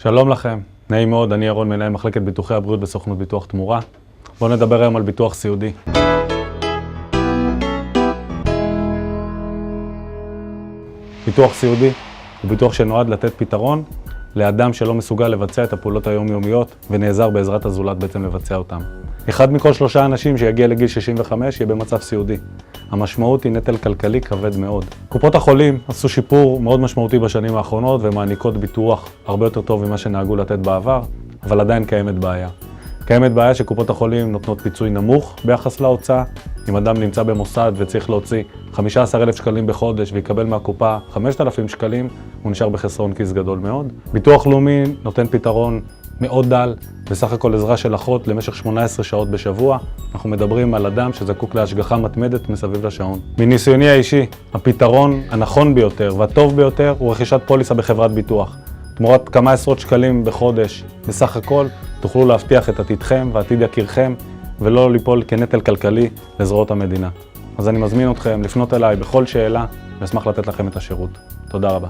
שלום לכם, נעים מאוד, אני ירון, מנהל מחלקת ביטוחי הבריאות בסוכנות ביטוח תמורה. בואו נדבר היום על ביטוח סיעודי. ביטוח סיעודי הוא ביטוח שנועד לתת פתרון לאדם שלא מסוגל לבצע את הפעולות היומיומיות ונעזר בעזרת הזולת בעצם לבצע אותם. אחד מכל 3 אנשים שיגיע לגיל 65 יהיה במצב סיעודי. המשמעות היא נטל כלכלי כבד מאוד. קופות החולים עשו שיפור מאוד משמעותי בשנים האחרונות ומעניקות ביטוח הרבה יותר טוב ממה שנהגו לתת בעבר, אבל עדיין קיימת בעיה. קיימת בעיה שקופות החולים נותנות פיצוי נמוך ביחס להוצאה. אם אדם נמצא במוסד וצריך להוציא 15,000 שקלים בחודש ויקבל מהקופה 5,000 שקלים, הוא נשאר בחסרון כיס גדול מאוד. ביטוח לאומי נותן פתרון מאוד דל, בסך הכל עזרה של אחות למשך 18 שעות בשבוע. אנחנו מדברים על אדם שזקוק להשגחה מתמדת מסביב לשעון. מניסיוני האישי, הפתרון הנכון ביותר והטוב ביותר הוא רכישת פוליסה בחברת ביטוח. תמורת כמה עשרות שקלים בחודש, בסך הכל תוכלו להבטיח את עתידכם ועתיד יקירכם ולא ליפול כנטל כלכלי לזרועות המדינה. אז אני מזמין אתכם לפנות אליי בכל שאלה ואשמח לתת לכם את השירות. תודה רבה.